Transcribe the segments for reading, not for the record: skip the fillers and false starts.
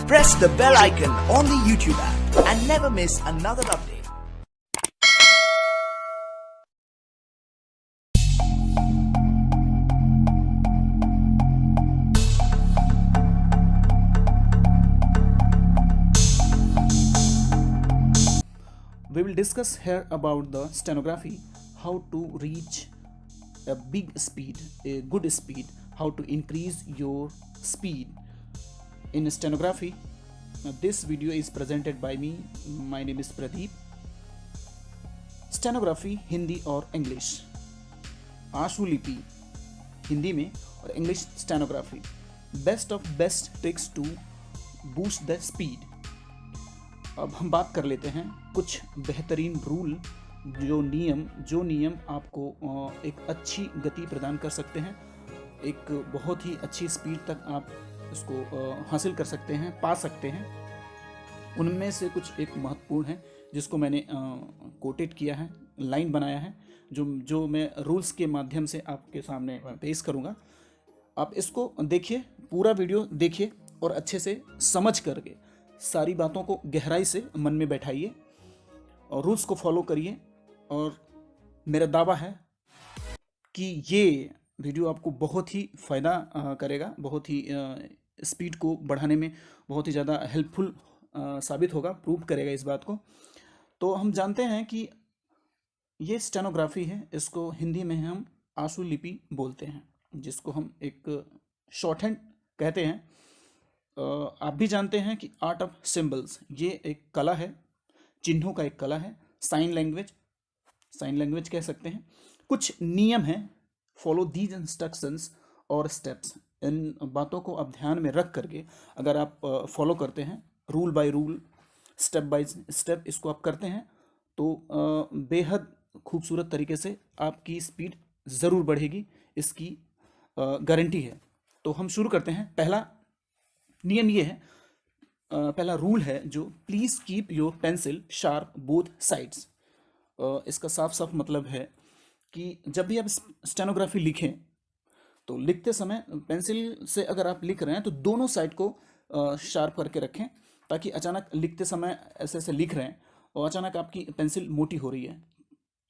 Press the bell icon on the YouTube app and never miss another update. We will discuss here about the stenography, how to reach a big speed, a good speed, how to increase your speed in stenography. This video is presented by me. My name is Pradeep. Stenography Hindi और English, आशुलिपि हिंदी में और English stenography, best of best tricks to boost the speed. अब हम बात कर लेते हैं कुछ बेहतरीन रूल, जो नियम आपको एक अच्छी गति प्रदान कर सकते हैं, एक बहुत ही अच्छी स्पीड तक आप उसको हासिल कर सकते हैं, पा सकते हैं। उनमें से कुछ एक महत्वपूर्ण है जिसको मैंने कोटेड किया है, लाइन बनाया है, जो मैं रूल्स के माध्यम से आपके सामने पेश करूँगा। आप इसको देखिए, पूरा वीडियो देखिए और अच्छे से समझ करके सारी बातों को गहराई से मन में बैठाइए और रूल्स को फॉलो करिए। और मेरा दावा है कि ये वीडियो आपको बहुत ही फ़ायदा करेगा, बहुत ही स्पीड को बढ़ाने में बहुत ही ज़्यादा हेल्पफुल साबित होगा, प्रूव करेगा इस बात को। तो हम जानते हैं कि ये स्टेनोग्राफी है, इसको हिंदी में हम आशुलिपि बोलते हैं, जिसको हम एक शॉर्ट हैंड कहते हैं। आप भी जानते हैं कि आर्ट ऑफ सिंबल्स, ये एक कला है, चिन्हों का एक कला है। साइन लैंग्वेज कह सकते हैं। कुछ नियम हैं, फॉलो दीज इंस्ट्रक्शंस और स्टेप्स। इन बातों को आप ध्यान में रख करके अगर आप फॉलो करते हैं, rule by rule, step by step इसको आप करते हैं, तो बेहद खूबसूरत तरीके से आपकी स्पीड ज़रूर बढ़ेगी, इसकी गारंटी है। तो हम शुरू करते हैं। पहला नियम ये है, पहला रूल है जो, please keep your pencil sharp both sides. इसका साफ साफ मतलब है कि जब भी आप स्टेनोग्राफी लिखें तो लिखते समय पेंसिल से अगर आप लिख रहे हैं तो दोनों साइड को शार्प करके रखें, ताकि अचानक लिखते समय ऐसे लिख रहे हैं और अचानक आपकी पेंसिल मोटी हो रही है,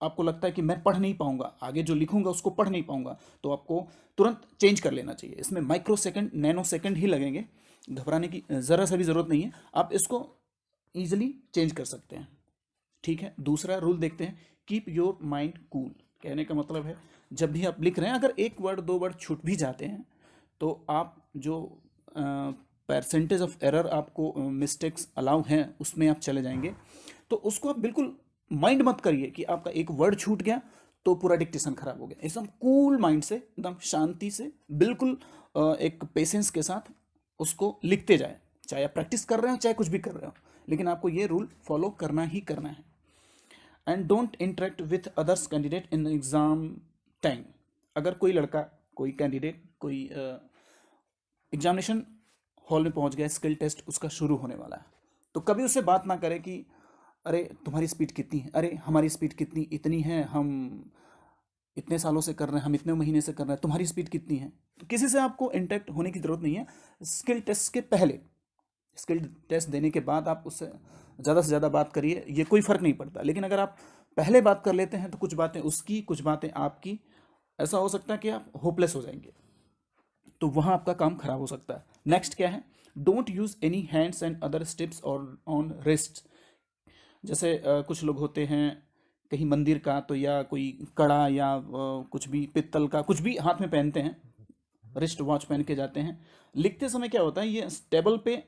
आपको लगता है कि मैं पढ़ नहीं पाऊंगा, आगे जो लिखूंगा उसको पढ़ नहीं पाऊंगा, तो आपको तुरंत चेंज कर लेना चाहिए। इसमें माइक्रो सेकंड, नैनो सेकंड ही लगेंगे, घबराने की ज़रा सा भी ज़रूरत नहीं है, आप इसको ईजिली चेंज कर सकते हैं। ठीक है, दूसरा रूल देखते हैं, कीप योर माइंड कूल। कहने का मतलब है, जब भी आप लिख रहे हैं, अगर एक वर्ड दो वर्ड छूट भी जाते हैं तो आप जो परसेंटेज ऑफ एरर आपको मिस्टेक्स अलाउ हैं उसमें आप चले जाएंगे, तो उसको आप बिल्कुल माइंड मत करिए कि आपका एक वर्ड छूट गया तो पूरा डिक्टेशन खराब हो गया। एकदम कूल माइंड से, एकदम शांति से, बिल्कुल एक पेशेंस के साथ उसको लिखते जाए, चाहे आप प्रैक्टिस कर रहे हो चाहे कुछ भी कर रहे हो, लेकिन आपको ये रूल फॉलो करना ही करना है। And don't interact with others candidate in exam time. अगर कोई लड़का, कोई कैंडिडेट, कोई एग्जामिनेशन हॉल में पहुंच गया, स्किल टेस्ट उसका शुरू होने वाला है, तो कभी उससे बात ना करें कि अरे तुम्हारी स्पीड कितनी है, अरे हमारी स्पीड कितनी इतनी है, हम इतने सालों से कर रहे हैं, हम इतने महीने से कर रहे हैं, तुम्हारी स्पीड कितनी है। तो किसी से आपको इंटरेक्ट होने की ज़रूरत नहीं है। स्किल टेस्ट के पहले, स्किल टेस्ट देने के बाद आप उससे ज़्यादा से ज़्यादा बात करिए, ये कोई फ़र्क नहीं पड़ता। लेकिन अगर आप पहले बात कर लेते हैं तो कुछ बातें उसकी, कुछ बातें आपकी, ऐसा हो सकता है कि आप होपलेस हो जाएंगे, तो वहाँ आपका काम खराब हो सकता है। नेक्स्ट क्या है, don't use any hands and other steps और ऑन रिस्ट। जैसे कुछ लोग होते हैं कहीं मंदिर का, तो या कोई कड़ा या कुछ भी पित्तल का कुछ भी हाथ में पहनते हैं, रिस्ट वॉच पहन के जाते हैं। लिखते समय क्या होता है, ये टेबल पे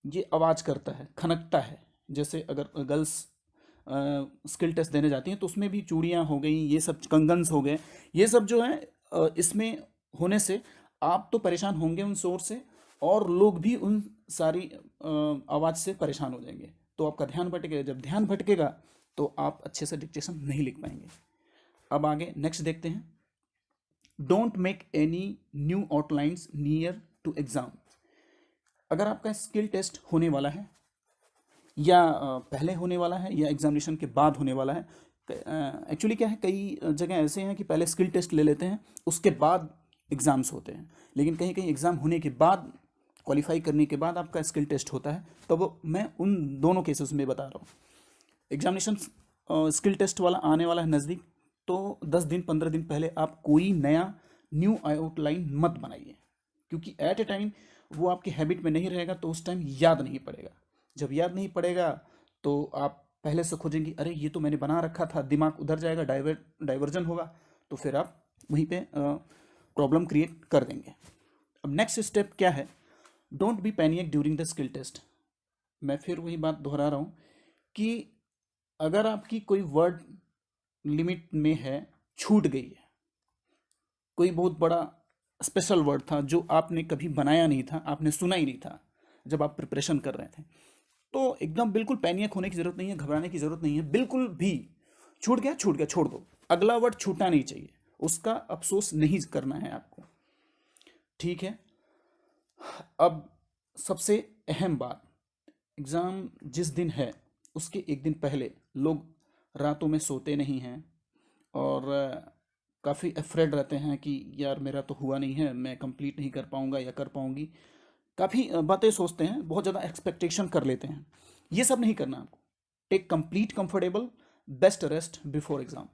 ये आवाज़ करता है, खनकता है। जैसे अगर गर्ल्स स्किल टेस्ट देने जाती हैं तो उसमें भी चूड़ियाँ हो गई, ये सब कंगन्स हो गए, ये सब जो है इसमें होने से आप तो परेशान होंगे उन शोर से, और लोग भी उन सारी आवाज़ से परेशान हो जाएंगे, तो आपका ध्यान भटकेगा। जब ध्यान भटकेगा तो आप अच्छे से डिक्टेशन नहीं लिख पाएंगे। अब आगे नेक्स्ट देखते हैं, don't make any new outlines near to exam. अगर आपका स्किल टेस्ट होने वाला है, या पहले होने वाला है, या एग्जामिनेशन के बाद होने वाला है, एक्चुअली क्या है, कई जगह ऐसे हैं कि पहले स्किल टेस्ट ले लेते हैं, उसके बाद एग्ज़ाम्स होते हैं, लेकिन कहीं कहीं एग्ज़ाम होने के बाद क्वालिफाई करने के बाद आपका स्किल टेस्ट होता है। तो वो मैं उन दोनों केसेस में बता रहा हूँ। एग्जामिनेशन स्किल टेस्ट वाला आने वाला है नज़दीक, तो 10 दिन 15 दिन पहले आप कोई न्यू आउटलाइन मत बनाइए, क्योंकि एट ए टाइम वो आपके हैबिट में नहीं रहेगा, तो उस टाइम याद नहीं पड़ेगा। जब याद नहीं पड़ेगा तो आप पहले से खोजेंगे, अरे ये तो मैंने बना रखा था, दिमाग उधर जाएगा, डाइवर्जन होगा, तो फिर आप वहीं पे प्रॉब्लम क्रिएट कर देंगे। अब नेक्स्ट स्टेप क्या है? Don't be panic during the skill test. मैं फिर वही बात दोहरा रहा हूँ कि अगर आपकी कोई वर्ड लिमिट में है, छूट गई है, कोई बहुत बड़ा स्पेशल वर्ड था जो आपने कभी बनाया नहीं था, आपने सुना ही नहीं था जब आप प्रिपरेशन कर रहे थे, तो एकदम बिल्कुल पैनिक होने की ज़रूरत नहीं है, घबराने की ज़रूरत नहीं है। बिल्कुल भी छूट गया, छोड़ दो। अगला वर्ड छूटना नहीं चाहिए, उसका अफसोस नहीं करना है आपको, ठीक है। अब सबसे अहम बात, एग्ज़ाम जिस दिन है उसके एक दिन पहले लोग रातों में सोते नहीं हैं और काफ़ी अफ्रेड रहते हैं कि यार मेरा तो हुआ नहीं है, मैं कंप्लीट नहीं कर पाऊँगा या कर पाऊँगी। काफ़ी बातें सोचते हैं, बहुत ज़्यादा एक्सपेक्टेशन कर लेते हैं। ये सब नहीं करना आपको। Take complete comfortable, best rest before exam.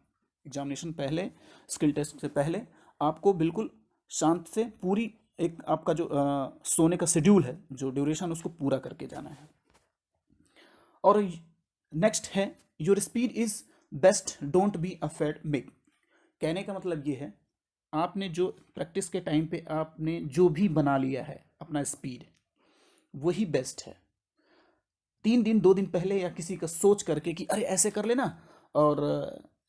Examination पहले, स्किल टेस्ट से पहले आपको बिल्कुल शांत से पूरी एक आपका जो सोने का शेड्यूल है, जो ड्यूरेशन, उसको पूरा करके जाना है। और नेक्स्ट है, your speed is best, don't be afraid make. कहने का मतलब ये है, आपने जो प्रैक्टिस के टाइम पे आपने जो भी बना लिया है अपना स्पीड, वही बेस्ट है। 3 दिन 2 दिन पहले या किसी का सोच करके कि अरे ऐसे कर लेना और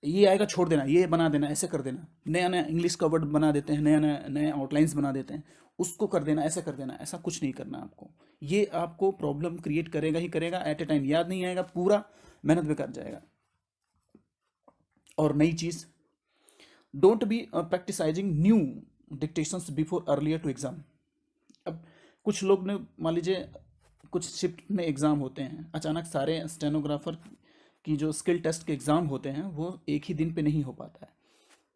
ये आएगा छोड़ देना, ये बना देना, ऐसे कर देना, नया नया इंग्लिश का वर्ड बना देते हैं, नया आउटलाइंस बना देते हैं, उसको कर देना, ऐसे कर देना, ऐसा कुछ नहीं करना आपको। ये आपको प्रॉब्लम क्रिएट करेगा ही करेगा। एट ए टाइम याद नहीं आएगा, पूरा मेहनत बेकार जाएगा। और नई चीज़, don't be practising new dictations before earlier to exam. अब कुछ लोग ने, मान लीजिए कुछ शिफ्ट में एग्ज़ाम होते हैं, अचानक सारे स्टेनोग्राफर की जो स्किल टेस्ट के एग्ज़ाम होते हैं वो एक ही दिन पे नहीं हो पाता है,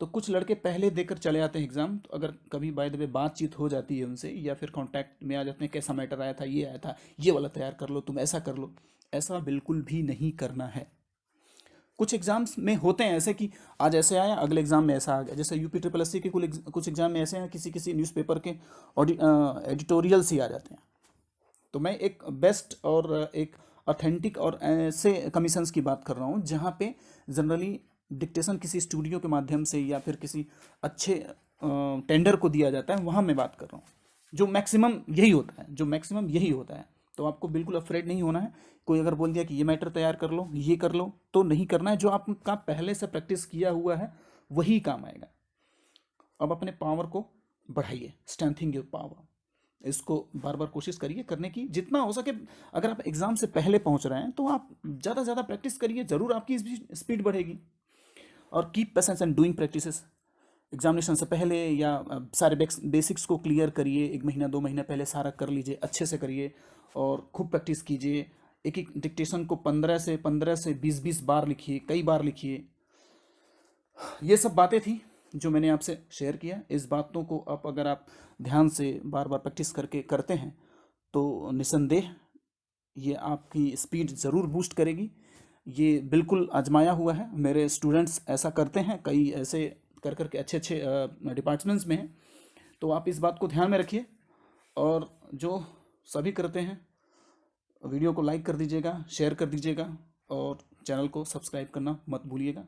तो कुछ लड़के पहले देकर चले आते हैं एग्ज़ाम। तो अगर कभी बाय द वे बातचीत हो जाती है उनसे, या फिर कांटेक्ट में आ जाते हैं, कैसा मैटर आया था, ये आया था, ये वाला तैयार कर लो, तुम ऐसा कर लो, ऐसा बिल्कुल भी नहीं करना है। कुछ एग्जाम्स में होते हैं ऐसे कि आज ऐसे आया, अगले एग्जाम में ऐसा आ गया। जैसे UPSSC के कुछ एग्जाम में ऐसे हैं, किसी न्यूज़पेपर के एडिटोरियल्स ही आ जाते हैं। तो मैं एक बेस्ट और एक ऑथेंटिक और ऐसे कमीशंस की बात कर रहा हूँ जहाँ पे जनरली डिक्टेशन किसी स्टूडियो के माध्यम से या फिर किसी अच्छे टेंडर को दिया जाता है, वहाँ मैं बात कर रहा हूँ। जो मैक्सिमम यही होता है। तो आपको बिल्कुल अफ्रेड नहीं होना है। कोई अगर बोल दिया कि ये मैटर तैयार कर लो, ये कर लो, तो नहीं करना है। जो आपका पहले से प्रैक्टिस किया हुआ है वही काम आएगा। अब अपने पावर को बढ़ाइए, स्ट्रेंथिंग योर पावर। इसको बार बार कोशिश करिए करने की, जितना हो सके। अगर आप एग्ज़ाम से पहले पहुंच रहे हैं तो आप ज़्यादा से ज़्यादा प्रैक्टिस करिए, ज़रूर आपकी स्पीड बढ़ेगी। और keep patience and doing practices. Examination से पहले या सारे बेसिक्स को क्लियर करिए, 1 महीना 2 महीने पहले सारा कर लीजिए, अच्छे से करिए और खूब प्रैक्टिस कीजिए। एक डिक्टेशन को 15 से 20 बार लिखिए, कई बार लिखिए। ये सब बातें थी जो मैंने आपसे शेयर किया। इस बातों को अगर आप ध्यान से बार बार प्रैक्टिस करके करते हैं तो निसंदेह ये आपकी स्पीड ज़रूर बूस्ट करेगी। ये बिल्कुल आजमाया हुआ है, मेरे स्टूडेंट्स ऐसा करते हैं, कई ऐसे कर करके अच्छे डिपार्टमेंट्स में हैं। तो आप इस बात को ध्यान में रखिए और जो सभी करते हैं वीडियो को लाइक कर दीजिएगा, शेयर कर दीजिएगा और चैनल को सब्सक्राइब करना मत भूलिएगा।